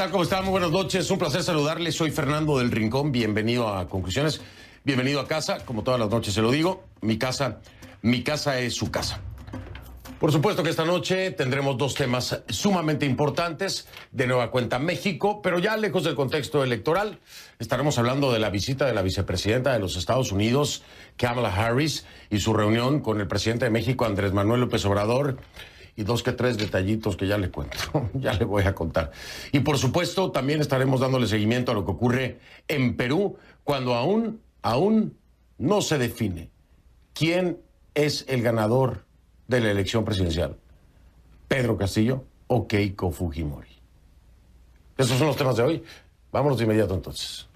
tal? ¿Cómo están? Muy buenas noches. Un placer saludarles. Soy Fernando del Rincón. Bienvenido a Conclusiones. Bienvenido a casa. Como todas las noches se lo digo, mi casa es su casa. Por supuesto que esta noche tendremos dos temas sumamente importantes. De nueva cuenta México, pero ya lejos del contexto electoral. Estaremos hablando de la visita de la vicepresidenta de los Estados Unidos, Kamala Harris, y su reunión con el presidente de México, Andrés Manuel López Obrador. Y dos que tres detallitos que ya le cuento, ya le voy a contar. Y por supuesto, también estaremos dándole seguimiento a lo que ocurre en Perú, cuando aún no se define quién es el ganador de la elección presidencial, Pedro Castillo o Keiko Fujimori. Esos son los temas de hoy. Vámonos de inmediato entonces.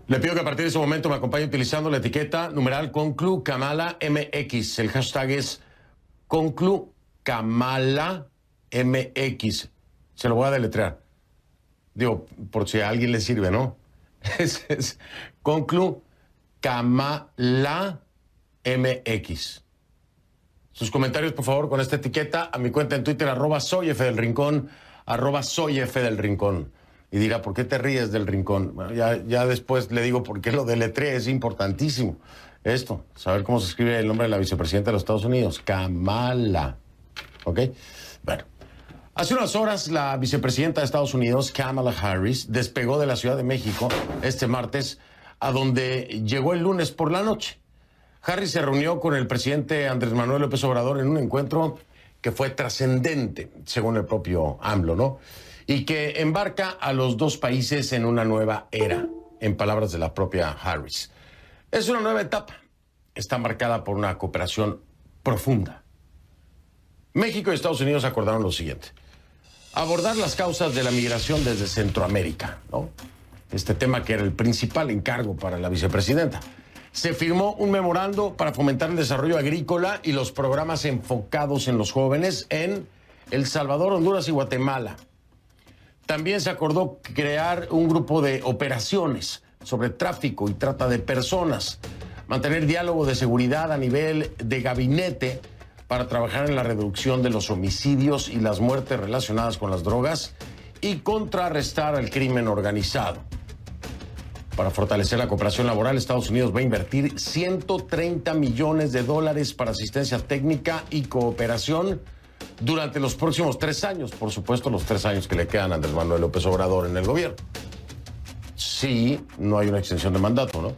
Le pido que a partir de ese momento me acompañe utilizando la etiqueta numeral Conclu Kamala MX. El hashtag es Conclu Kamala MX. Se lo voy a deletrear. Digo, por si a alguien le sirve, ¿no? Es Conclu Kamala MX. Sus comentarios, por favor, con esta etiqueta a mi cuenta en Twitter, @soyfdelrincón, @soyfdelrincón. Y dirá, ¿por qué te ríes del Rincón? Bueno, ya después le digo por qué lo deletré, es importantísimo. Esto, saber cómo se escribe el nombre de la vicepresidenta de los Estados Unidos, Kamala. ¿Ok? Bueno, hace unas horas la vicepresidenta de Estados Unidos, Kamala Harris, despegó de la Ciudad de México este martes, a donde llegó el lunes por la noche. Harris se reunió con el presidente Andrés Manuel López Obrador en un encuentro que fue trascendente, según el propio AMLO, ¿no? Y que embarca a los dos países en una nueva era, en palabras de la propia Harris. Es una nueva etapa. Está marcada por una cooperación profunda. México y Estados Unidos acordaron lo siguiente: abordar las causas de la migración desde Centroamérica, ¿no? Este tema que era el principal encargo para la vicepresidenta. Se firmó un memorando para fomentar el desarrollo agrícola y los programas enfocados en los jóvenes en El Salvador, Honduras y Guatemala. También se acordó crear un grupo de operaciones sobre tráfico y trata de personas, mantener diálogo de seguridad a nivel de gabinete para trabajar en la reducción de los homicidios y las muertes relacionadas con las drogas y contrarrestar al crimen organizado. Para fortalecer la cooperación laboral, Estados Unidos va a invertir $130 millones para asistencia técnica y cooperación durante los próximos 3 años, por supuesto los 3 años que le quedan a Andrés Manuel López Obrador en el gobierno. Sí, no hay una extensión de mandato, ¿no?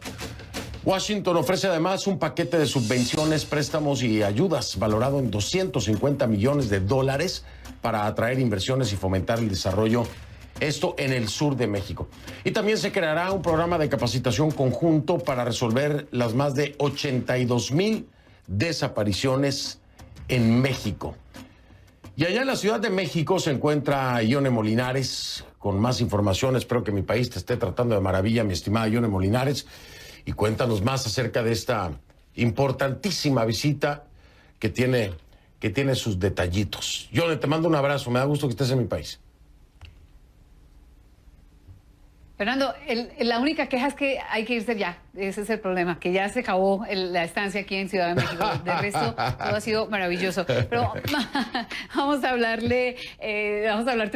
Washington ofrece además un paquete de subvenciones, préstamos y ayudas valorado en $250 millones para atraer inversiones y fomentar el desarrollo, esto en el sur de México. Y también se creará un programa de capacitación conjunto para resolver las más de 82,000 desapariciones en México. Y allá en la Ciudad de México se encuentra Ione Molinares con más información. Espero que mi país te esté tratando de maravilla, mi estimada Ione Molinares. Y cuéntanos más acerca de esta importantísima visita que tiene sus detallitos. Ione, te mando un abrazo. Me da gusto que estés en mi país. Fernando, la única queja es que hay que irse ya. Ese es el problema, que ya se acabó la estancia aquí en Ciudad de México. De resto, todo ha sido maravilloso. Pero vamos a hablarte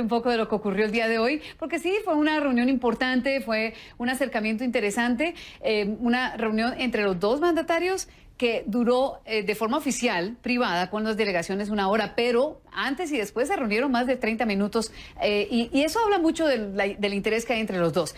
un poco de lo que ocurrió el día de hoy, porque sí, fue una reunión importante, fue un acercamiento interesante, una reunión entre los dos mandatarios que duró de forma oficial, privada, con las delegaciones 1 hora, pero antes y después se reunieron más de 30 minutos y eso habla mucho del interés que hay entre los dos.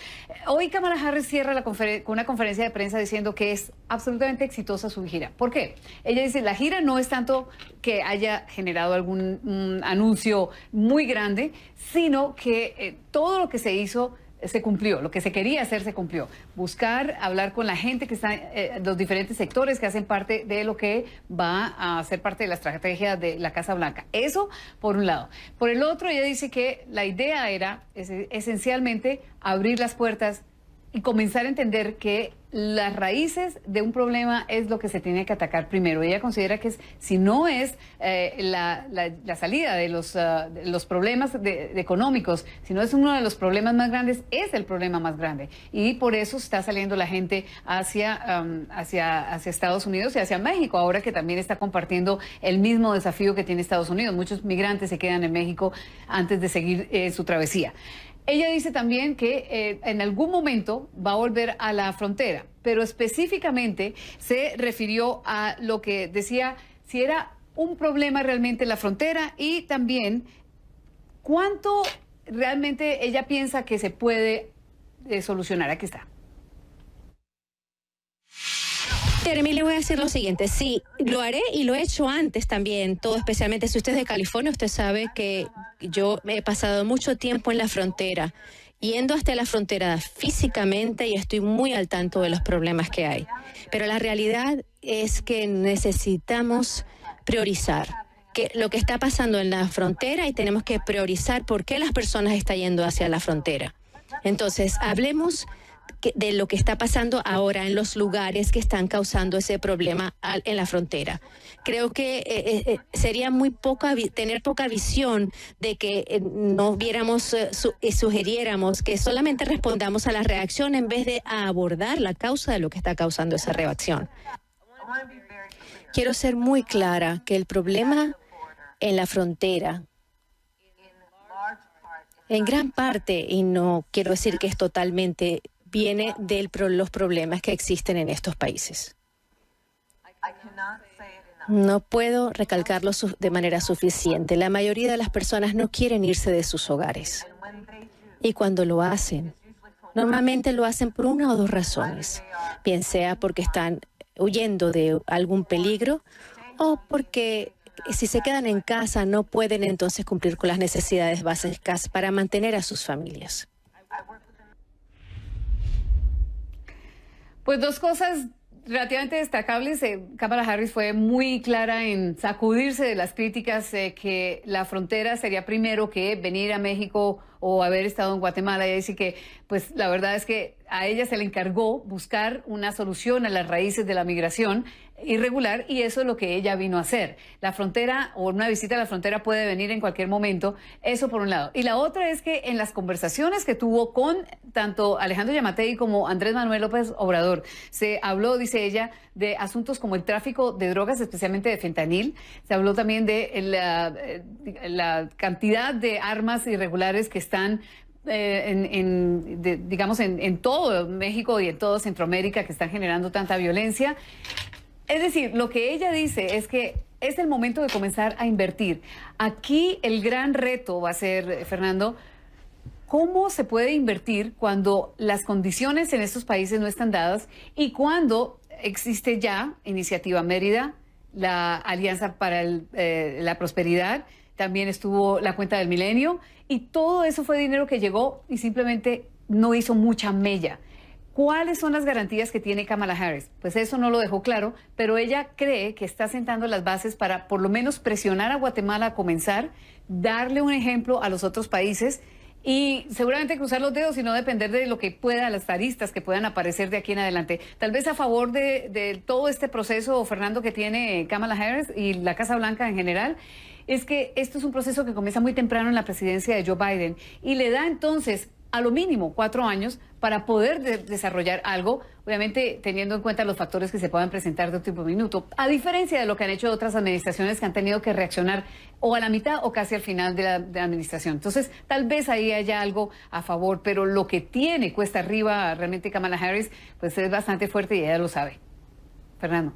Hoy Kamala Harris cierra con una conferencia de prensa diciendo que es absolutamente exitosa su gira. ¿Por qué? Ella dice, la gira no es tanto que haya generado algún anuncio muy grande, sino que todo lo que se hizo se cumplió, lo que se quería hacer se cumplió. Buscar, hablar con la gente que está, los diferentes sectores que hacen parte de lo que va a ser parte de la estrategia de la Casa Blanca. Eso por un lado. Por el otro, ella dice que la idea era esencialmente abrir las puertas y comenzar a entender que las raíces de un problema es lo que se tiene que atacar primero. Ella considera que si no es la salida de los problemas económicos, si no es uno de los problemas más grandes, es el problema más grande. Y por eso está saliendo la gente hacia Estados Unidos y hacia México, ahora que también está compartiendo el mismo desafío que tiene Estados Unidos. Muchos migrantes se quedan en México antes de seguir su travesía. Ella dice también que en algún momento va a volver a la frontera, pero específicamente se refirió a lo que decía si era un problema realmente la frontera y también cuánto realmente ella piensa que se puede solucionar. Aquí está. Jeremy, le voy a decir lo siguiente, sí, lo haré y lo he hecho antes también, todo especialmente si usted es de California, usted sabe que yo he pasado mucho tiempo en la frontera, yendo hasta la frontera físicamente y estoy muy al tanto de los problemas que hay. Pero la realidad es que necesitamos priorizar lo que está pasando en la frontera y tenemos que priorizar por qué las personas están yendo hacia la frontera. Entonces, hablemos de lo que está pasando ahora en los lugares que están causando ese problema en la frontera. Creo que sería tener poca visión de que no viéramos y sugiriéramos que solamente respondamos a la reacción en vez de abordar la causa de lo que está causando esa reacción. Quiero ser muy clara que el problema en la frontera, en gran parte, y no quiero decir que es totalmente, viene de los problemas que existen en estos países. No puedo recalcarlo de manera suficiente. La mayoría de las personas no quieren irse de sus hogares. Y cuando lo hacen, normalmente lo hacen por una o dos razones. Bien sea porque están huyendo de algún peligro o porque si se quedan en casa no pueden entonces cumplir con las necesidades básicas para mantener a sus familias. Pues dos cosas relativamente destacables. Kamala Harris fue muy clara en sacudirse de las críticas que la frontera sería primero que venir a México o haber estado en Guatemala. Y decir que, pues, la verdad es que a ella se le encargó buscar una solución a las raíces de la migración irregular y eso es lo que ella vino a hacer. La frontera o una visita a la frontera puede venir en cualquier momento, eso por un lado. Y la otra es que en las conversaciones que tuvo con tanto Alejandro Yamatei como Andrés Manuel López Obrador, se habló, dice ella, de asuntos como el tráfico de drogas, especialmente de fentanil. Se habló también de la cantidad de armas irregulares que están digamos, en todo México y en todo Centroamérica, que están generando tanta violencia. Es decir, lo que ella dice es que es el momento de comenzar a invertir. Aquí el gran reto va a ser, Fernando, ¿cómo se puede invertir cuando las condiciones en estos países no están dadas y cuando existe ya Iniciativa Mérida, la Alianza para la Prosperidad, también estuvo la Cuenta del Milenio y todo eso fue dinero que llegó y simplemente no hizo mucha mella? ¿Cuáles son las garantías que tiene Kamala Harris? Pues eso no lo dejó claro, pero ella cree que está sentando las bases para por lo menos presionar a Guatemala a comenzar, darle un ejemplo a los otros países y seguramente cruzar los dedos y no depender de lo que pueda, las aristas que puedan aparecer de aquí en adelante. Tal vez a favor de todo este proceso, Fernando, que tiene Kamala Harris y la Casa Blanca en general, es que esto es un proceso que comienza muy temprano en la presidencia de Joe Biden y le da entonces a lo mínimo 4 años para poder desarrollar algo, obviamente teniendo en cuenta los factores que se puedan presentar de último minuto, a diferencia de lo que han hecho otras administraciones que han tenido que reaccionar o a la mitad o casi al final de la administración. Entonces, tal vez ahí haya algo a favor, pero lo que tiene cuesta arriba realmente Kamala Harris, pues es bastante fuerte y ella lo sabe. Fernando.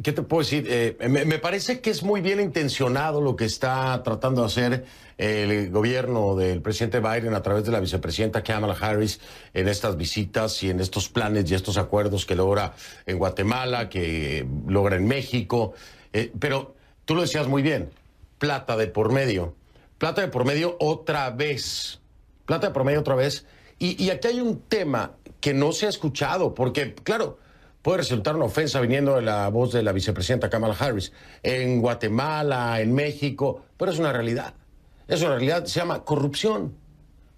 ¿Qué te puedo decir? Me parece que es muy bien intencionado lo que está tratando de hacer el gobierno del presidente Biden a través de la vicepresidenta Kamala Harris en estas visitas y en estos planes y estos acuerdos que logra en Guatemala, que logra en México. Pero tú lo decías muy bien, plata de por medio. Plata de por medio otra vez. Plata de por medio otra vez. Y aquí hay un tema que no se ha escuchado, porque, claro, puede resultar una ofensa viniendo de la voz de la vicepresidenta Kamala Harris en Guatemala, en México, pero es una realidad. Es una realidad, se llama corrupción.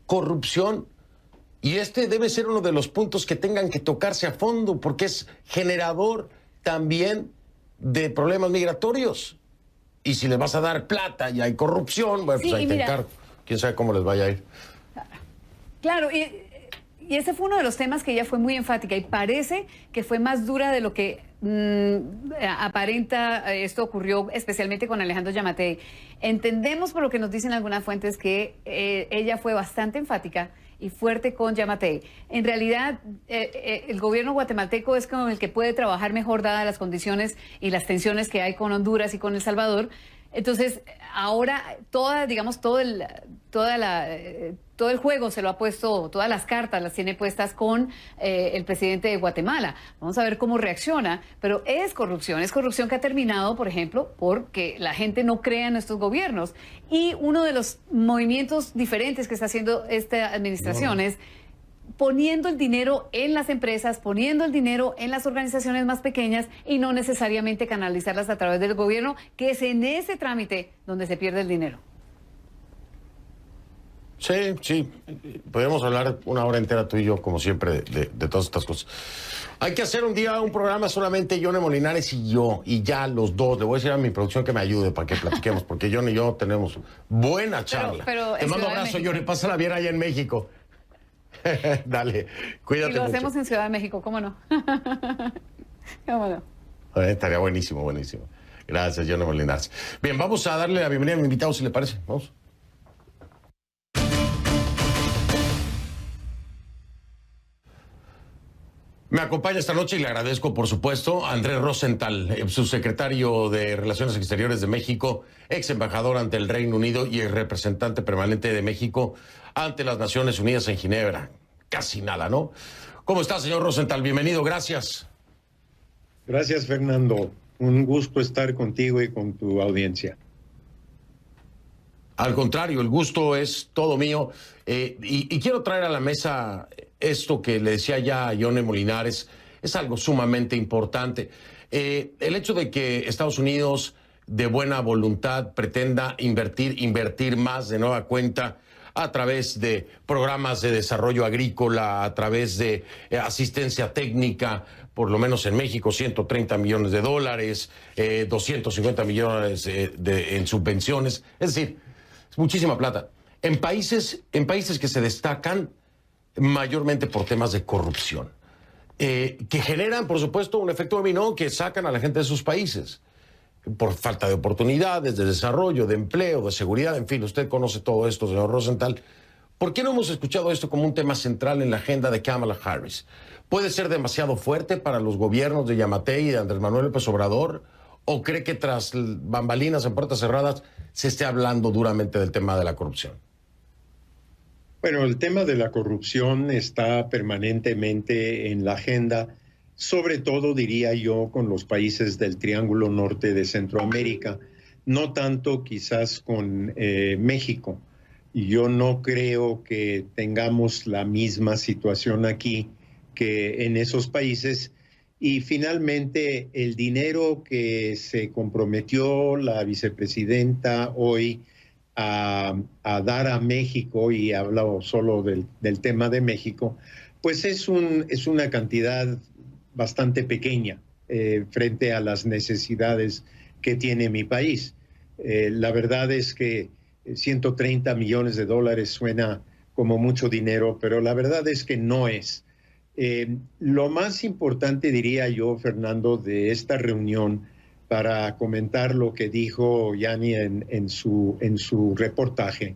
corrupción. Y este debe ser uno de los puntos que tengan que tocarse a fondo, porque es generador también de problemas migratorios. Y si les vas a dar plata y hay corrupción, bueno, pues Sí, ahí te encargo. Quién sabe cómo les vaya a ir. Claro, y ese fue uno de los temas que ella fue muy enfática y parece que fue más dura de lo que aparenta. Esto ocurrió especialmente con Alejandro Giammattei. Entendemos por lo que nos dicen algunas fuentes que ella fue bastante enfática y fuerte con Giammattei. En realidad, el gobierno guatemalteco es con el que puede trabajar mejor dadas las condiciones y las tensiones que hay con Honduras y con El Salvador. Entonces, ahora todo el juego se lo ha puesto, todas las cartas las tiene puestas con el presidente de Guatemala. Vamos a ver cómo reacciona, pero es corrupción que ha terminado, por ejemplo, porque la gente no crea en estos gobiernos. Y uno de los movimientos diferentes que está haciendo esta administración es poniendo el dinero en las empresas, poniendo el dinero en las organizaciones más pequeñas y no necesariamente canalizarlas a través del gobierno, que es en ese trámite donde se pierde el dinero. Sí, sí. Podemos hablar una hora entera tú y yo, como siempre, de todas estas cosas. Hay que hacer un día un programa solamente Yone Molinares y yo, y ya los dos. Le voy a decir a mi producción que me ayude para que platiquemos, porque Yone y yo tenemos buena charla. Pero te mando un abrazo, Yone. Pásala bien allá en México. Dale, cuídate mucho. Y lo hacemos en Ciudad de México, ¿cómo no? ¿Cómo no? Estaría buenísimo, buenísimo. Gracias, Yone Molinares. Bien, vamos a darle la bienvenida a mi invitado, si le parece. Vamos. Me acompaña esta noche y le agradezco, por supuesto, a Andrés Rosenthal, subsecretario de Relaciones Exteriores de México, ex embajador ante el Reino Unido y el representante permanente de México ante las Naciones Unidas en Ginebra. Casi nada, ¿no? ¿Cómo está, señor Rosenthal? Bienvenido, gracias. Gracias, Fernando. Un gusto estar contigo y con tu audiencia. Al contrario, el gusto es todo mío. Y quiero traer a la mesa esto que le decía ya a Yone Molinares. Es algo sumamente importante. El hecho de que Estados Unidos, de buena voluntad, pretenda invertir más de nueva cuenta a través de programas de desarrollo agrícola, a través de asistencia técnica, por lo menos en México, $130 millones, 250 millones en subvenciones. Es decir, es muchísima plata. En países que se destacan mayormente por temas de corrupción, que generan, por supuesto, un efecto dominó que sacan a la gente de sus países por falta de oportunidades, de desarrollo, de empleo, de seguridad, en fin, usted conoce todo esto, señor Rosenthal. ¿Por qué no hemos escuchado esto como un tema central en la agenda de Kamala Harris? ¿Puede ser demasiado fuerte para los gobiernos de Giammattei y de Andrés Manuel López Obrador? ¿O cree que tras bambalinas en puertas cerradas se esté hablando duramente del tema de la corrupción? Bueno, el tema de la corrupción está permanentemente en la agenda, sobre todo, diría yo, con los países del Triángulo Norte de Centroamérica, no tanto quizás con México. Yo no creo que tengamos la misma situación aquí que en esos países. Y finalmente, el dinero que se comprometió la vicepresidenta hoy a dar a México, y hablo solo del tema de México, pues es una cantidad bastante pequeña frente a las necesidades que tiene mi país. La verdad es que $130 millones suena como mucho dinero, pero la verdad es que no es. Lo más importante, diría yo, Fernando, de esta reunión, para comentar lo que dijo Yani en su reportaje,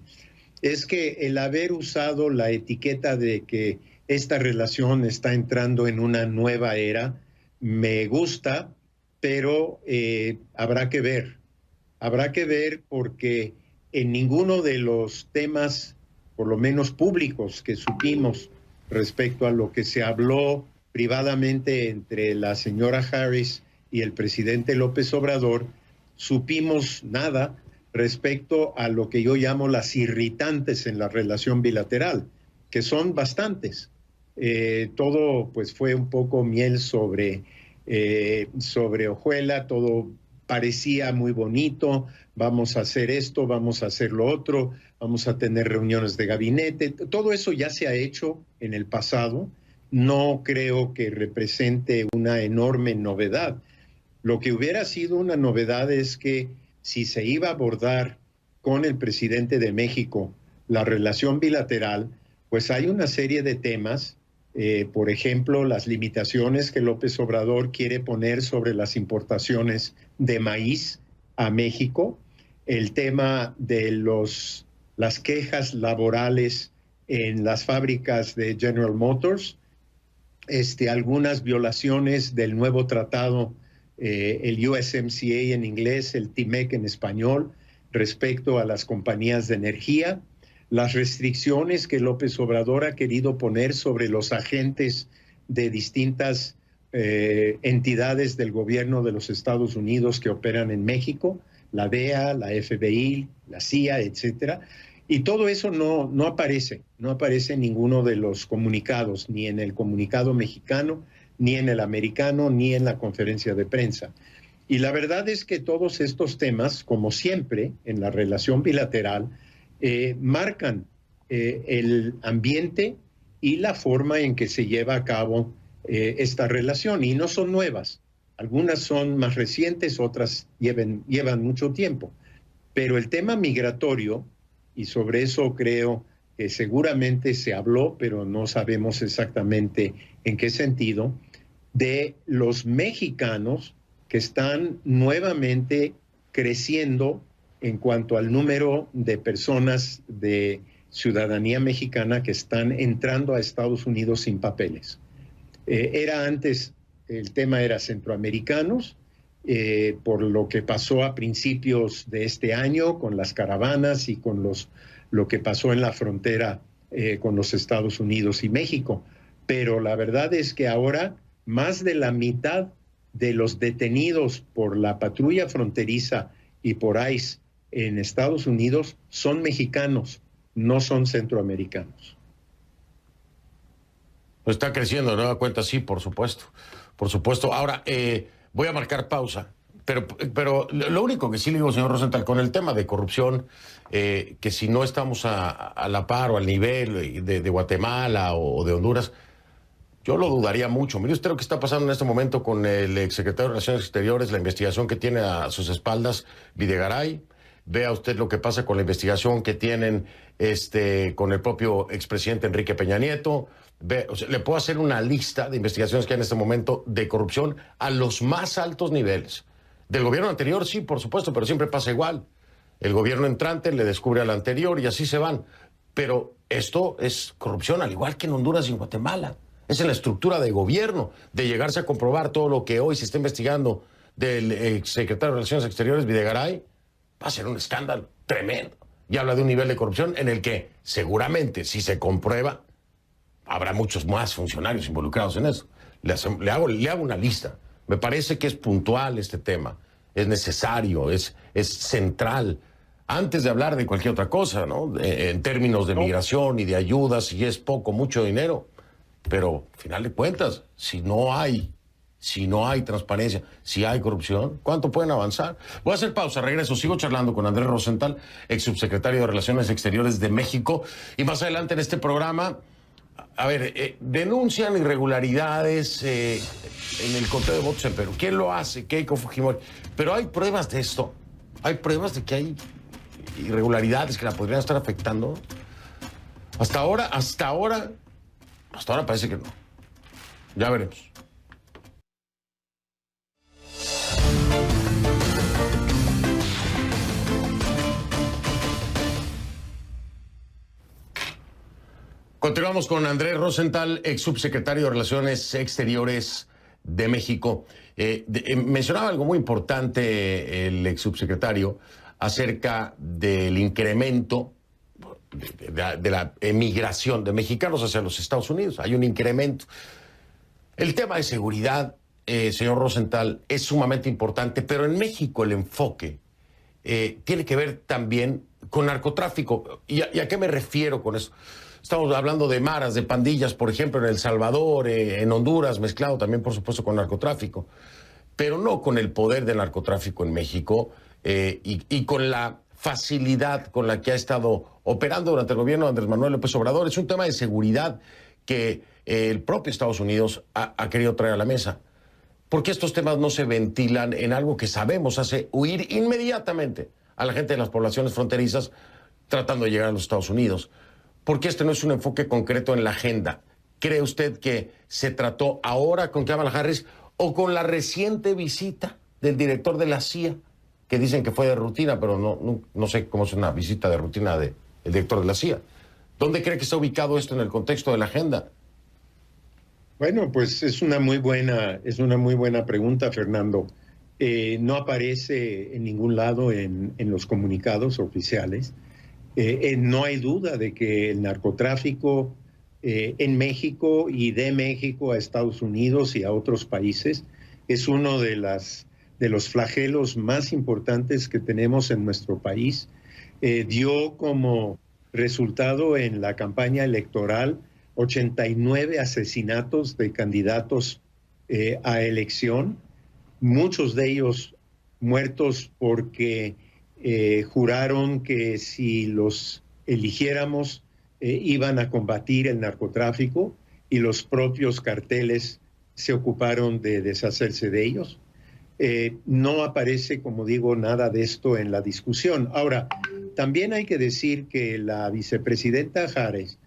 es que el haber usado la etiqueta de que esta relación está entrando en una nueva era, me gusta, pero habrá que ver. Habrá que ver porque en ninguno de los temas, por lo menos públicos, que supimos respecto a lo que se habló privadamente entre la señora Harris y el presidente López Obrador, supimos nada respecto a lo que yo llamo las irritantes en la relación bilateral, que son bastantes. Todo pues fue un poco miel sobre hojuela, todo parecía muy bonito, vamos a hacer esto, vamos a hacer lo otro, vamos a tener reuniones de gabinete. Todo eso ya se ha hecho en el pasado. No creo que represente una enorme novedad. Lo que hubiera sido una novedad es que si se iba a abordar con el presidente de México la relación bilateral, pues hay una serie de temas, por ejemplo, las limitaciones que López Obrador quiere poner sobre las importaciones de maíz a México, el tema de las quejas laborales en las fábricas de General Motors, algunas violaciones del nuevo tratado, el USMCA en inglés, el TMEC en español, respecto a las compañías de energía, las restricciones que López Obrador ha querido poner sobre los agentes de distintas entidades del gobierno de los Estados Unidos que operan en México, la DEA, la FBI, la CIA, etcétera. Y todo eso no aparece en ninguno de los comunicados, ni en el comunicado mexicano, ni en el americano, ni en la conferencia de prensa. Y la verdad es que todos estos temas, como siempre en la relación bilateral, marcan el ambiente y la forma en que se lleva a cabo esta relación. Y no son nuevas. Algunas son más recientes, otras llevan mucho tiempo. Pero el tema migratorio, y sobre eso creo que seguramente se habló, pero no sabemos exactamente en qué sentido, de los mexicanos que están nuevamente creciendo en cuanto al número de personas de ciudadanía mexicana que están entrando a Estados Unidos sin papeles. Era antes, el tema era centroamericanos, por lo que pasó a principios de este año con las caravanas y con lo que pasó en la frontera con los Estados Unidos y México. Pero la verdad es que ahora más de la mitad de los detenidos por la patrulla fronteriza y por ICE en Estados Unidos son mexicanos, no son centroamericanos. Pues está creciendo, ¿no? Da cuenta, sí, por supuesto. Por supuesto. Ahora, voy a marcar pausa. Pero lo único que sí le digo, señor Rosenthal, con el tema de corrupción, que si no estamos a la par o al nivel de Guatemala o de Honduras, yo lo dudaría mucho. Mire usted lo que está pasando en este momento con el exsecretario de Relaciones Exteriores, la investigación que tiene a sus espaldas Videgaray. Vea usted lo que pasa con la investigación que tienen con el propio expresidente Enrique Peña Nieto. O sea, le puedo hacer una lista de investigaciones que hay en este momento de corrupción a los más altos niveles. Del gobierno anterior, sí, por supuesto, pero siempre pasa igual. El gobierno entrante le descubre al anterior y así se van. Pero esto es corrupción, al igual que en Honduras y en Guatemala. Es en la estructura de gobierno, de llegarse a comprobar todo lo que hoy se está investigando del exsecretario de Relaciones Exteriores, Videgaray. Va a ser un escándalo tremendo. Y habla de un nivel de corrupción en el que seguramente, si se comprueba, habrá muchos más funcionarios involucrados en eso. Le hago una lista. Me parece que es puntual este tema, es necesario, es central. Antes de hablar de cualquier otra cosa, ¿no? En términos de migración y de ayudas, si es poco, mucho dinero. Pero, al final de cuentas, si no hay transparencia, si hay corrupción, ¿cuánto pueden avanzar? Voy a hacer pausa, regreso, sigo charlando con Andrés Rosenthal, ex subsecretario de Relaciones Exteriores de México. Y más adelante en este programa, a ver, denuncian irregularidades en el conteo de votos en Perú. ¿Quién lo hace? Keiko Fujimori. Pero hay pruebas de esto. Hay pruebas de que hay irregularidades que la podrían estar afectando. Hasta ahora parece que no. Ya veremos. Continuamos con Andrés Rosenthal, ex subsecretario de Relaciones Exteriores de México. Mencionaba algo muy importante el ex subsecretario acerca del incremento de la emigración de mexicanos hacia los Estados Unidos. Hay un incremento. El tema de seguridad, señor Rosenthal, es sumamente importante, pero en México el enfoque tiene que ver también con narcotráfico. ¿Y a qué me refiero con eso? Estamos hablando de maras, de pandillas, por ejemplo, en El Salvador, en Honduras, mezclado también, por supuesto, con narcotráfico. pero no con el poder del narcotráfico en México y con la facilidad con la que ha estado operando durante el gobierno de Andrés Manuel López Obrador. Es un tema de seguridad que el propio Estados Unidos ha querido traer a la mesa. ¿Por qué estos temas no se ventilan en algo que sabemos hace huir inmediatamente a la gente de las poblaciones fronterizas tratando de llegar a los Estados Unidos? ¿Por qué este no es un enfoque concreto en la agenda? ¿Cree usted que se trató ahora con Kamala Harris o con la reciente visita del director de la CIA, que dicen que fue de rutina, pero no sé cómo es una visita de rutina del director de la CIA? ¿Dónde cree que está ubicado esto en el contexto de la agenda? Bueno, pues es una muy buena pregunta, Fernando. No aparece en ningún lado en los comunicados oficiales. No hay duda de que el narcotráfico en México y de México a Estados Unidos y a otros países es uno de los flagelos más importantes que tenemos en nuestro país. Dio como resultado en la campaña electoral 89 asesinatos de candidatos a elección, muchos de ellos muertos porque juraron que si los eligiéramos iban a combatir el narcotráfico y los propios carteles se ocuparon de deshacerse de ellos. No aparece, como digo, nada de esto en la discusión. Ahora, también hay que decir que la vicepresidenta Harris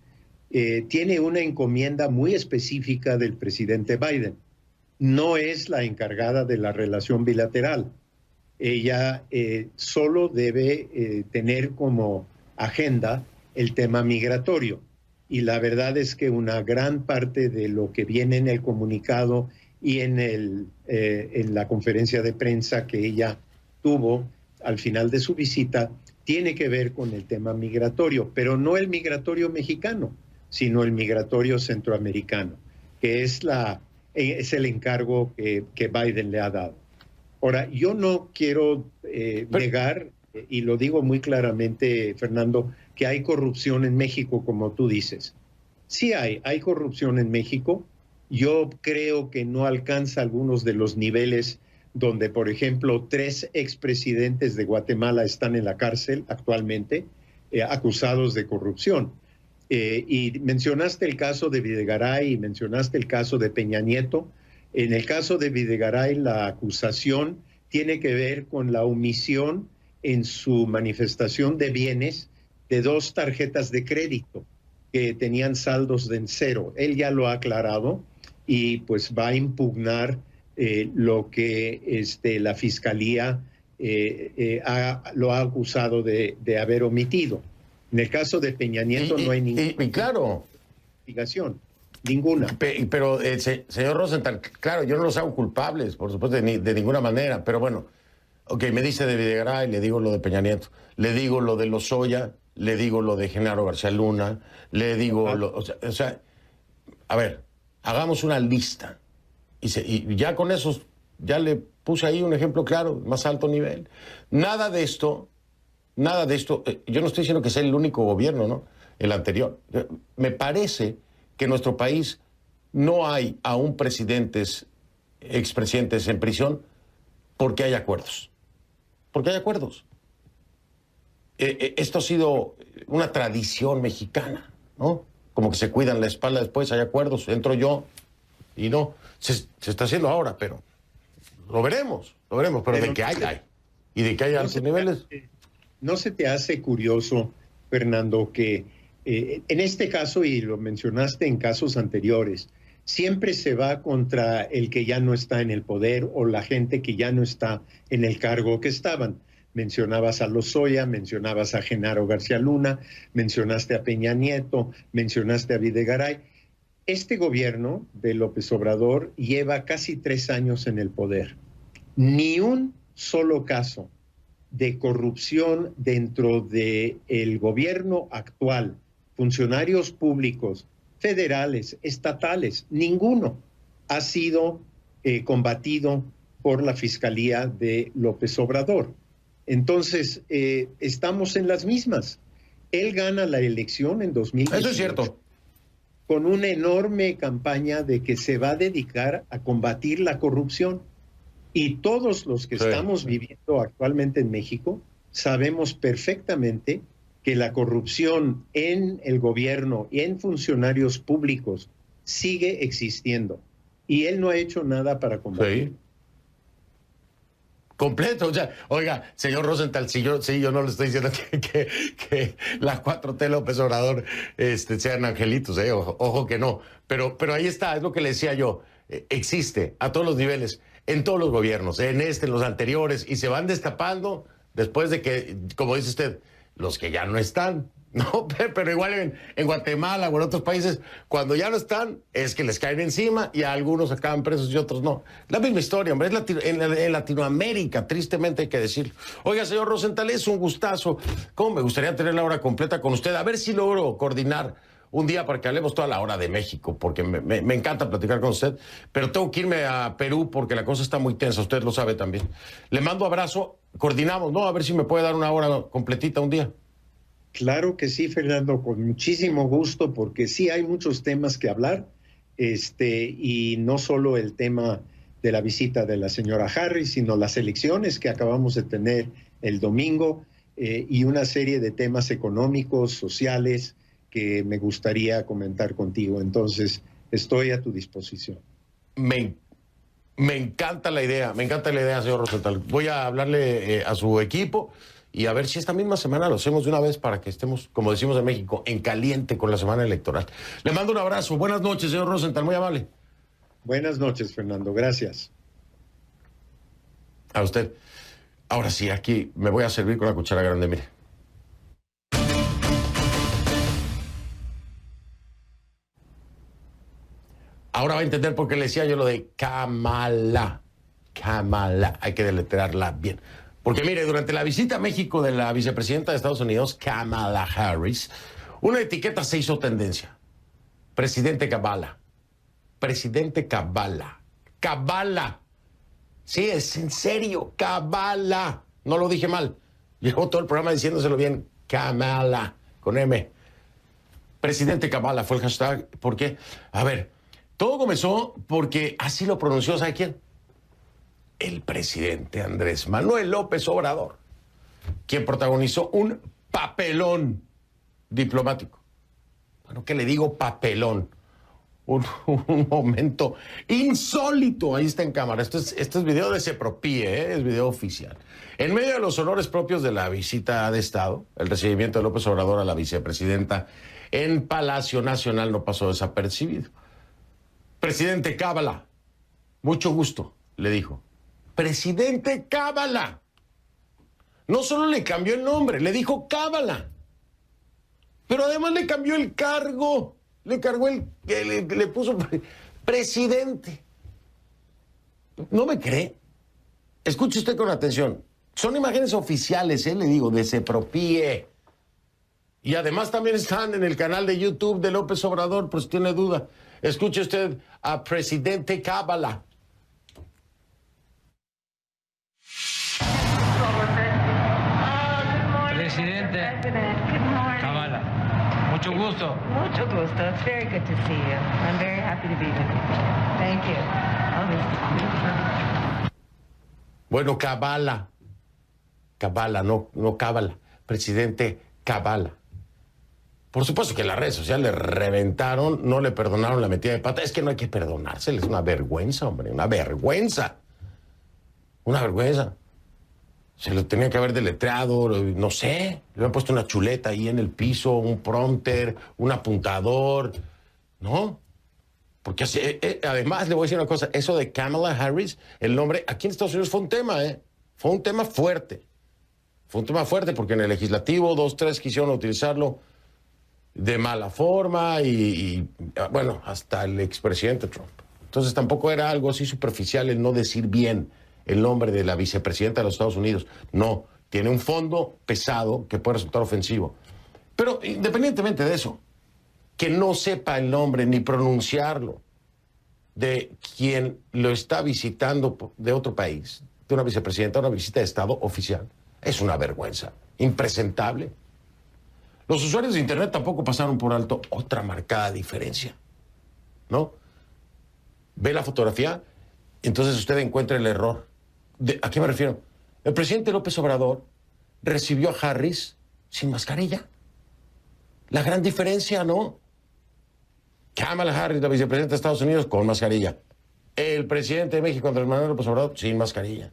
tiene una encomienda muy específica del presidente Biden. No es la encargada de la relación bilateral. Ella solo debe tener como agenda el tema migratorio. Y la verdad es que una gran parte de lo que viene en el comunicado y en la conferencia de prensa que ella tuvo al final de su visita tiene que ver con el tema migratorio, pero no el migratorio mexicano, sino el migratorio centroamericano, que es el encargo que Biden le ha dado. Ahora, yo no quiero negar, y lo digo muy claramente, Fernando, que hay corrupción en México, como tú dices. Sí hay corrupción en México. Yo creo que no alcanza algunos de los niveles donde, por ejemplo, 3 expresidentes de Guatemala están en la cárcel actualmente, acusados de corrupción. Y mencionaste el caso de Videgaray y mencionaste el caso de Peña Nieto. En el caso de Videgaray, la acusación tiene que ver con la omisión en su manifestación de bienes de 2 tarjetas de crédito que tenían saldos en 0. Él ya lo ha aclarado y pues va a impugnar lo que la Fiscalía lo ha acusado de haber omitido. En el caso de Peña Nieto no hay ninguna investigación, ninguna. Pero, señor Rosenthal, claro, yo no los hago culpables, por supuesto, de ninguna manera, pero bueno, ok, me dice de Videgaray, le digo lo de Peña Nieto, le digo lo de Lozoya, le digo lo de Genaro García Luna, le digo, o sea, a ver, hagamos una lista, y ya con eso, ya le puse ahí un ejemplo claro, más alto nivel. Nada de esto, yo no estoy diciendo que sea el único gobierno, ¿no? El anterior. Me parece que en nuestro país no hay aún expresidentes en prisión porque hay acuerdos. Porque hay acuerdos. Esto ha sido una tradición mexicana, ¿no? Como que se cuidan la espalda después, hay acuerdos, entro yo y no. Se está haciendo ahora, pero lo veremos, pero de que hay. Y de que hay altos niveles. ¿No se te hace curioso, Fernando, que en este caso, y lo mencionaste en casos anteriores, siempre se va contra el que ya no está en el poder o la gente que ya no está en el cargo que estaban? Mencionabas a Lozoya, mencionabas a Genaro García Luna, mencionaste a Peña Nieto, mencionaste a Videgaray. Este gobierno de López Obrador lleva casi 3 años en el poder. Ni un solo caso de corrupción dentro del gobierno actual, funcionarios públicos, federales, estatales, ninguno ha sido combatido por la Fiscalía de López Obrador. Entonces, estamos en las mismas. Él gana la elección en 2018. Eso es cierto. Con una enorme campaña de que se va a dedicar a combatir la corrupción. Y todos los que estamos viviendo actualmente en México sabemos perfectamente que la corrupción en el gobierno y en funcionarios públicos sigue existiendo. Y él no ha hecho nada para combatirlo. Sí. Completo, o sea, oiga, señor Rosenthal, yo no le estoy diciendo que la 4T López Obrador sean angelitos, ojo que no, pero ahí está, es lo que le decía yo, existe a todos los niveles, en todos los gobiernos, en los anteriores, y se van destapando después de que, como dice usted, los que ya no están. No, pero igual en Guatemala o en otros países, cuando ya no están, es que les caen encima y a algunos acaban presos y otros no. La misma historia, hombre, en Latinoamérica, tristemente hay que decirlo. Oiga, señor Rosenthal, es un gustazo. ¿Cómo me gustaría tener la hora completa con usted? A ver si logro coordinar un día para que hablemos toda la hora de México, porque me encanta platicar con usted, pero tengo que irme a Perú porque la cosa está muy tensa, usted lo sabe también. Le mando abrazo, coordinamos, ¿no? A ver si me puede dar una hora completita un día. Claro que sí, Fernando, con muchísimo gusto, porque sí hay muchos temas que hablar, y no solo el tema de la visita de la señora Harris, sino las elecciones que acabamos de tener el domingo, y una serie de temas económicos, sociales, que me gustaría comentar contigo. Entonces, estoy a tu disposición. Me encanta la idea, señor Rosenthal. Voy a hablarle a su equipo y a ver si esta misma semana lo hacemos de una vez para que estemos, como decimos en México, en caliente con la semana electoral. Le mando un abrazo. Buenas noches, señor Rosenthal. Muy amable. Buenas noches, Fernando. Gracias. A usted. Ahora sí, aquí me voy a servir con la cuchara grande, mire. Ahora va a entender por qué le decía yo lo de Kamala. Kamala. Hay que deletrearla bien. Porque mire, durante la visita a México de la vicepresidenta de Estados Unidos, Kamala Harris, una etiqueta se hizo tendencia. Presidente Kamala. Presidente Kamala. Kamala. Sí, es en serio. Kamala. No lo dije mal. Llegó todo el programa diciéndoselo bien. Kamala. Con M. Presidente Kamala fue el hashtag. ¿Por qué? A ver, todo comenzó porque así lo pronunció, ¿sabe quién? El presidente Andrés Manuel López Obrador, quien protagonizó un papelón diplomático. Bueno, ¿qué le digo papelón? Un momento insólito. Ahí está en cámara. Esto es video de Sepropie, es video oficial. En medio de los honores propios de la visita de Estado, el recibimiento de López Obrador a la vicepresidenta en Palacio Nacional no pasó desapercibido. Presidente Kamala, mucho gusto, le dijo. Presidente Kamala. No solo le cambió el nombre, le dijo Kamala. Pero además le cambió el cargo. Le cargó le puso presidente. ¿No me cree? Escuche usted con atención. Son imágenes oficiales, le digo, de Sepropie. Y además también están en el canal de YouTube de López Obrador, por si tiene duda. Escuche usted a presidente Kamala. Presidente Kamala, mucho gusto. Mucho gusto. It's very good to see you. I'm very happy to be with you. Thank you. Bueno, Kamala, no Kamala. Presidente Kamala. Por supuesto que las redes sociales le reventaron, no le perdonaron la metida de pata. Es que no hay que perdonárselo, es una vergüenza, hombre, una vergüenza. Una vergüenza. Se lo tenía que haber deletreado, no sé. Le habían puesto una chuleta ahí en el piso, un prompter, un apuntador. ¿No? Porque así, además le voy a decir una cosa. Eso de Kamala Harris, el nombre, aquí en Estados Unidos fue un tema, Fue un tema fuerte. Fue un tema fuerte porque en el legislativo 2, 3 quisieron utilizarlo de mala forma y bueno, hasta el expresidente Trump. Entonces tampoco era algo así superficial el no decir bien el nombre de la vicepresidenta de los Estados Unidos. No, tiene un fondo pesado que puede resultar ofensivo. Pero independientemente de eso, que no sepa el nombre ni pronunciarlo de quien lo está visitando de otro país, de una vicepresidenta, una visita de Estado oficial, es una vergüenza, impresentable. Los usuarios de Internet tampoco pasaron por alto otra marcada diferencia, ¿no? Ve la fotografía, entonces usted encuentra el error. ¿A qué me refiero? El presidente López Obrador recibió a Harris sin mascarilla. La gran diferencia, ¿no? Kamala Harris, la vicepresidenta de Estados Unidos, con mascarilla. El presidente de México, Andrés Manuel López Obrador, sin mascarilla.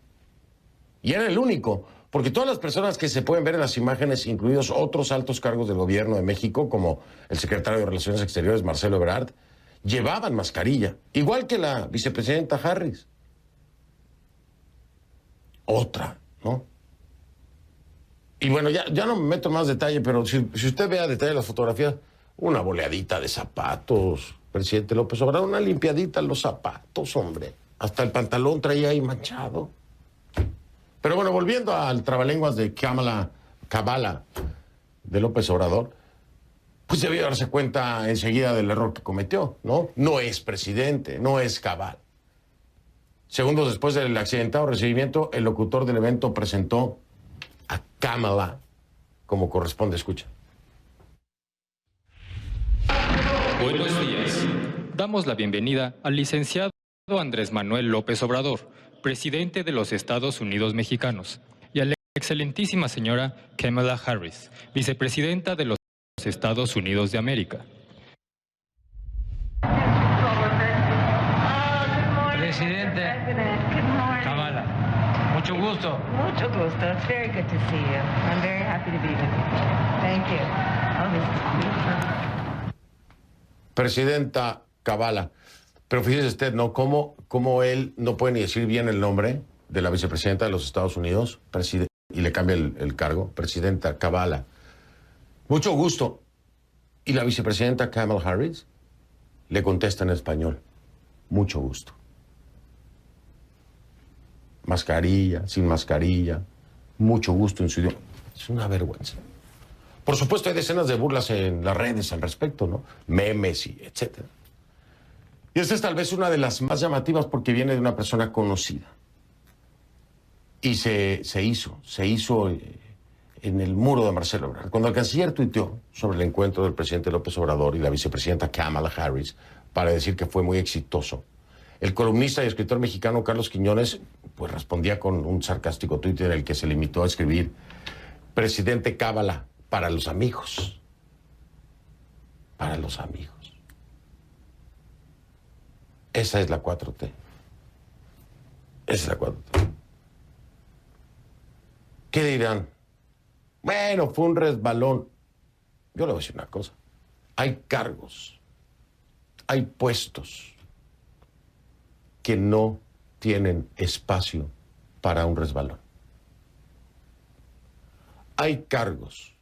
Y era el único, porque todas las personas que se pueden ver en las imágenes, incluidos otros altos cargos del gobierno de México, como el secretario de Relaciones Exteriores, Marcelo Ebrard, llevaban mascarilla, igual que la vicepresidenta Harris. Otra, ¿no? Y bueno, ya no me meto en más detalle, pero si usted ve a detalle las fotografías, una boleadita de zapatos, presidente López Obrador, una limpiadita en los zapatos, hombre. Hasta el pantalón traía ahí manchado. Pero bueno, volviendo al trabalenguas de Kamala de López Obrador, pues debió darse cuenta enseguida del error que cometió, ¿no? No es presidente, no es cabal. Segundos después del accidentado recibimiento, el locutor del evento presentó a Kamala como corresponde. Escucha. Buenos días. Damos la bienvenida al licenciado Andrés Manuel López Obrador, presidente de los Estados Unidos mexicanos, y a la excelentísima señora Kamala Harris, vicepresidenta de los Estados Unidos de América. Presidente Kamala, mucho gusto. Mucho gusto. It's very good to see you. I'm very happy to be with you. Thank you. Oh, this is beautiful. Presidenta Kamala. Pero fíjese usted, ¿no? ¿Cómo él no puede ni decir bien el nombre de la vicepresidenta de los Estados Unidos? Y le cambia el cargo. Presidenta Kamala. Mucho gusto. Y la vicepresidenta Kamala Harris le contesta en español. Mucho gusto. Mascarilla, sin mascarilla. Mucho gusto en su idioma. Es una vergüenza. Por supuesto, hay decenas de burlas en las redes al respecto, ¿no? Memes y etcétera. Y esta es tal vez una de las más llamativas porque viene de una persona conocida. Y se hizo en el muro de Marcelo Ebrard. Cuando el canciller tuiteó sobre el encuentro del presidente López Obrador y la vicepresidenta Kamala Harris para decir que fue muy exitoso, el columnista y escritor mexicano Carlos Quiñones pues respondía con un sarcástico tuit en el que se limitó a escribir: presidente Kamala, para los amigos. Para los amigos. Esa es la 4T. Esa es la 4T. ¿Qué dirán? Bueno, fue un resbalón. Yo le voy a decir una cosa. Hay cargos, hay puestos que no tienen espacio para un resbalón. Hay cargos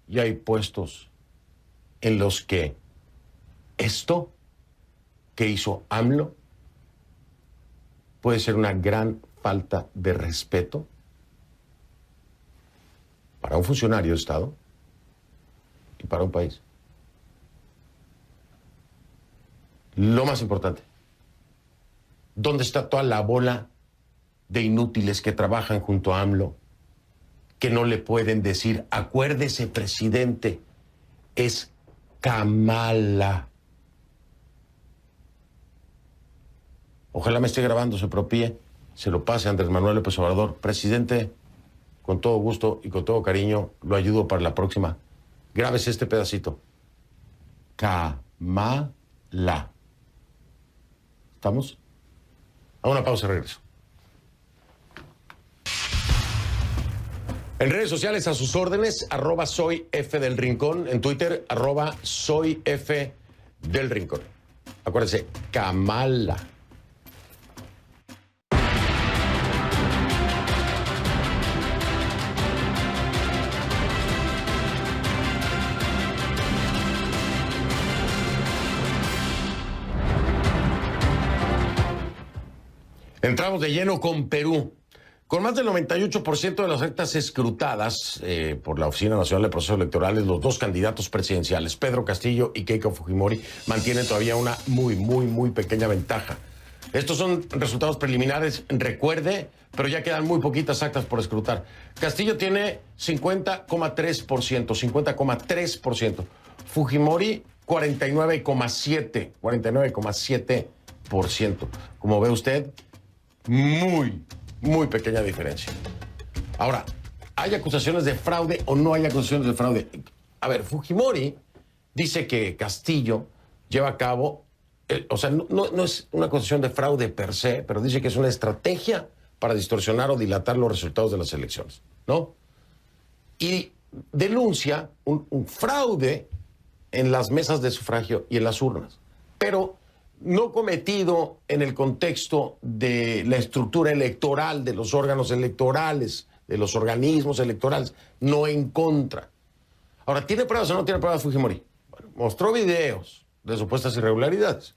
y hay puestos en los que esto que hizo AMLO puede ser una gran falta de respeto para un funcionario de Estado y para un país. Lo más importante, ¿dónde está toda la bola de inútiles que trabajan junto a AMLO, que no le pueden decir: acuérdese, presidente, es Kamala? Ojalá me esté grabando, se propíe, se lo pase a Andrés Manuel López Obrador. Presidente, con todo gusto y con todo cariño, lo ayudo para la próxima. Grábese este pedacito. Kamala. ¿Estamos? A una pausa, regreso. En redes sociales a sus órdenes, @soyfdelrincón. En Twitter, @soyfdelrincón. Acuérdense, Kamala. Entramos de lleno con Perú. Con más del 98% de las actas escrutadas por la Oficina Nacional de Procesos Electorales, los dos candidatos presidenciales, Pedro Castillo y Keiko Fujimori, mantienen todavía una muy pequeña ventaja. Estos son resultados preliminares, recuerde, pero ya quedan muy poquitas actas por escrutar. Castillo tiene 50,3%. Fujimori, 49,7%. Como ve usted, muy Muy pequeña diferencia. Ahora, ¿hay acusaciones de fraude o no hay acusaciones de fraude? A ver, Fujimori dice que Castillo lleva a cabo, o sea, no es una acusación de fraude per se, pero dice que es una estrategia para distorsionar o dilatar los resultados de las elecciones, ¿no? Y denuncia un fraude en las mesas de sufragio y en las urnas, pero no cometido en el contexto de la estructura electoral, de los órganos electorales, de los organismos electorales, no en contra. Ahora, ¿tiene pruebas o no tiene pruebas Fujimori? Bueno, mostró videos de supuestas irregularidades.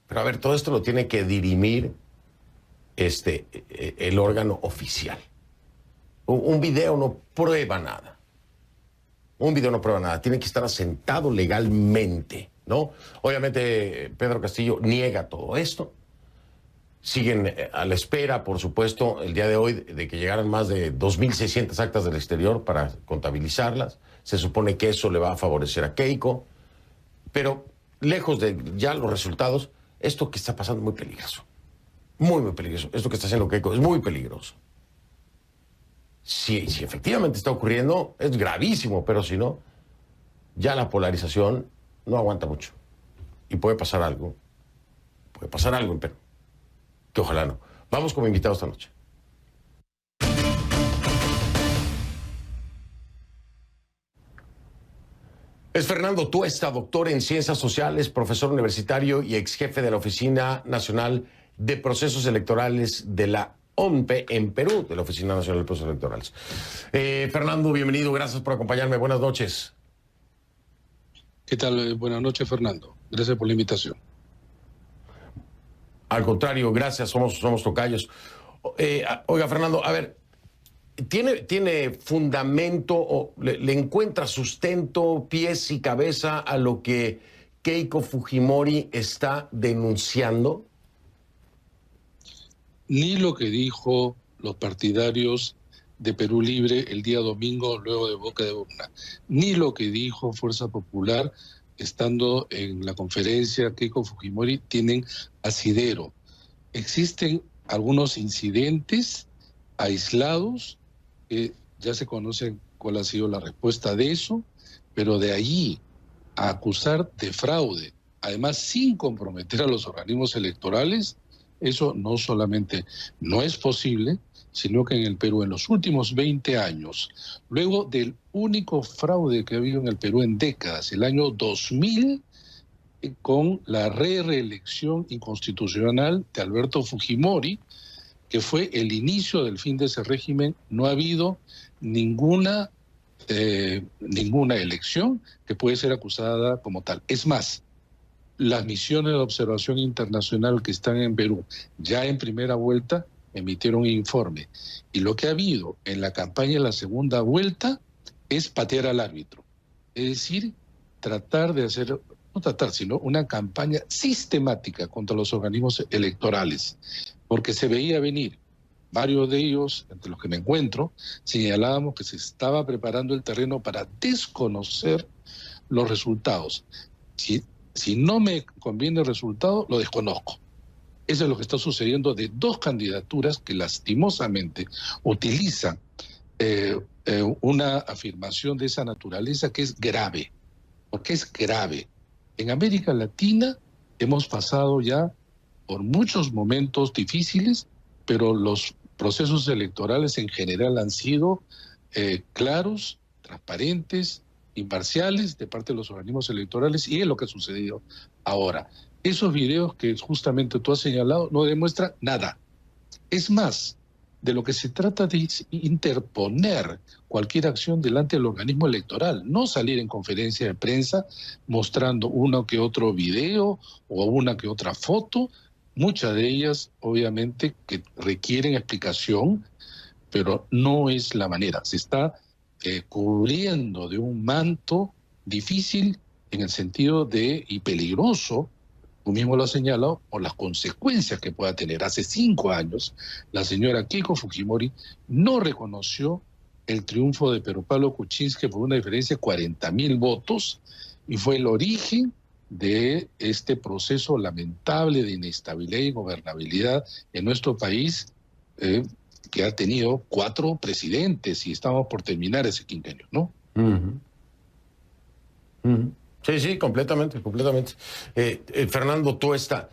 Pero a ver, todo esto lo tiene que dirimir el órgano oficial. Un video no prueba nada. Un video no prueba nada. Tiene que estar asentado legalmente, ¿no? Obviamente, Pedro Castillo niega todo esto. Siguen a la espera, por supuesto, el día de hoy, de que llegaran más de 2.600 actas del exterior para contabilizarlas. Se supone que eso le va a favorecer a Keiko. Pero lejos de ya los resultados, esto que está pasando es muy peligroso. Muy, muy peligroso. Esto que está haciendo Keiko es muy peligroso. Si efectivamente está ocurriendo, es gravísimo, pero si no, ya la polarización no aguanta mucho. Y puede pasar algo. Puede pasar algo en Perú. Que ojalá no. Vamos como invitados esta noche. Es Fernando Tuesta, doctor en Ciencias Sociales, profesor universitario y ex jefe de la Oficina Nacional de Procesos Electorales de la OMPE en Perú, de la Oficina Nacional de Procesos Electorales. Fernando, bienvenido, gracias por acompañarme. Buenas noches. ¿Qué tal? Buenas noches, Fernando. Gracias por la invitación. Al contrario, gracias, somos tocayos. Oiga, Fernando, a ver, ¿tiene fundamento o le encuentra sustento, pies y cabeza a lo que Keiko Fujimori está denunciando? Ni lo que dijo los partidarios de Perú Libre el día domingo luego de Boca de Urna, ni lo que dijo Fuerza Popular estando en la conferencia Keiko Fujimori tienen asidero. Existen algunos incidentes aislados que ya se conocen cuál ha sido la respuesta de eso, pero de allí a acusar de fraude, además sin comprometer a los organismos electorales, eso no solamente no es posible, sino que en el Perú en los últimos 20 años, luego del único fraude que ha habido en el Perú en décadas, el año 2000, con la reelección inconstitucional de Alberto Fujimori, que fue el inicio del fin de ese régimen, no ha habido ninguna elección que puede ser acusada como tal. Es más, las misiones de observación internacional que están en Perú, ya en primera vuelta, emitieron un informe. Y lo que ha habido en la campaña de la segunda vuelta es patear al árbitro. Es decir, tratar de hacer, no tratar, sino una campaña sistemática contra los organismos electorales. Porque se veía venir. Varios de ellos, entre los que me encuentro, señalábamos que se estaba preparando el terreno para desconocer los resultados. Si no me conviene el resultado, lo desconozco. Eso es lo que está sucediendo de dos candidaturas que lastimosamente utilizan una afirmación de esa naturaleza que es grave, porque es grave. En América Latina hemos pasado ya por muchos momentos difíciles, pero los procesos electorales en general han sido claros, transparentes, imparciales de parte de los organismos electorales, y es lo que ha sucedido ahora. Esos videos que justamente tú has señalado no demuestran nada. Es más, de lo que se trata de interponer cualquier acción delante del organismo electoral, no salir en conferencia de prensa mostrando uno que otro video o una que otra foto, muchas de ellas obviamente que requieren explicación, pero no es la manera. Se está cubriendo de un manto difícil en el sentido de, y peligroso, tú mismo lo has señalado, por las consecuencias que pueda tener. Hace 5 años, la señora Keiko Fujimori no reconoció el triunfo de Pedro Pablo Kuczynski por una diferencia de 40.000 votos, y fue el origen de este proceso lamentable de inestabilidad y gobernabilidad en nuestro país, que ha tenido 4 presidentes y estamos por terminar ese quinquenio, ¿no? Sí, sí, completamente, completamente. Fernando Tuesta,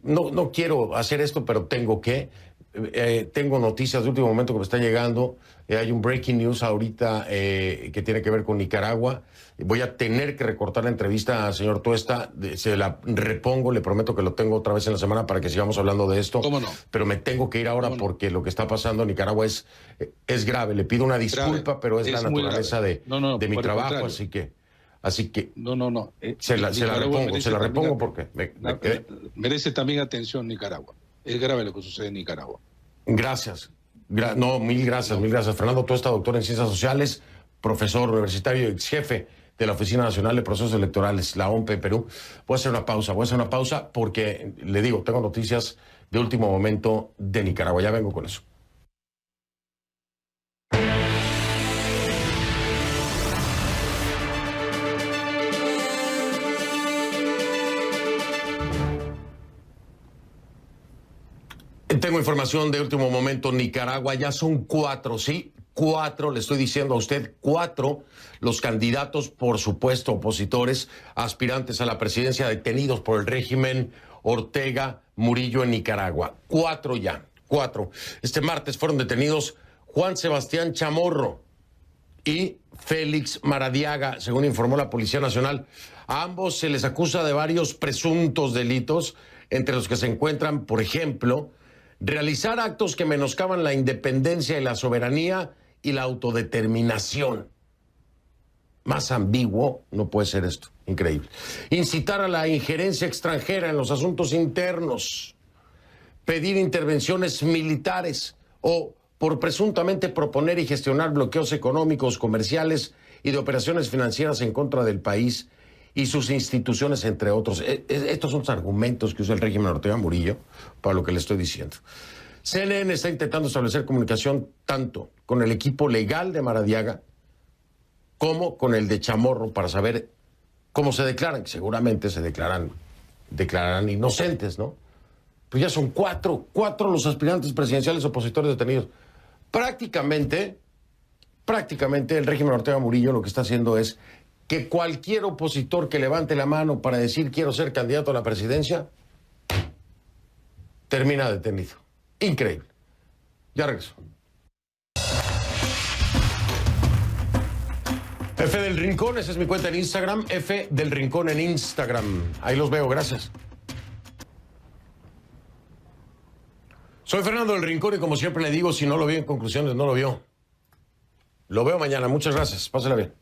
no quiero hacer esto, pero tengo que. Tengo noticias de último momento que me están llegando. Hay un breaking news ahorita que tiene que ver con Nicaragua. Voy a tener que recortar la entrevista al señor Tuesta. Se la repongo, le prometo que lo tengo otra vez en la semana para que sigamos hablando de esto. ¿Cómo no? Pero me tengo que ir ahora porque lo que está pasando en Nicaragua es grave. Le pido una disculpa, Grave. pero es la naturaleza de mi por el trabajo, contrario. así que No. se la repongo porque merece también atención Nicaragua. Es grave lo que sucede en Nicaragua. Gracias. Mil gracias. Fernando Tuesta, doctor en Ciencias Sociales, profesor universitario y ex jefe de la Oficina Nacional de Procesos Electorales, la OMPE Perú. Voy a hacer una pausa porque, le digo, tengo noticias de último momento de Nicaragua. Ya vengo con eso. Tengo información de último momento. Nicaragua ya son 4, ¿sí? 4, le estoy diciendo a usted, 4 los candidatos, por supuesto, opositores, aspirantes a la presidencia, detenidos por el régimen Ortega Murillo en Nicaragua. 4 ya, 4. Este martes fueron detenidos Juan Sebastián Chamorro y Félix Maradiaga, según informó la Policía Nacional. A ambos se les acusa de varios presuntos delitos, entre los que se encuentran, por ejemplo, realizar actos que menoscaban la independencia y la soberanía y la autodeterminación. Más ambiguo no puede ser esto. Increíble. Incitar a la injerencia extranjera en los asuntos internos. Pedir intervenciones militares o por presuntamente proponer y gestionar bloqueos económicos, comerciales y de operaciones financieras en contra del país y sus instituciones, entre otros. Estos son los argumentos que usa el régimen Ortega Murillo para lo que le estoy diciendo. CNN está intentando establecer comunicación tanto con el equipo legal de Maradiaga como con el de Chamorro para saber cómo se declaran, que seguramente se declararán inocentes, ¿no? Pues ya son 4 los aspirantes presidenciales opositores detenidos. Prácticamente el régimen Ortega Murillo lo que está haciendo es que cualquier opositor que levante la mano para decir quiero ser candidato a la presidencia, termina detenido. Increíble. Ya regreso. F del Rincón, esa es mi cuenta en Instagram. F del Rincón en Instagram. Ahí los veo, gracias. Soy Fernando del Rincón y como siempre le digo, si no lo vio en conclusiones, no lo vio. Lo veo mañana. Muchas gracias. Pásela bien.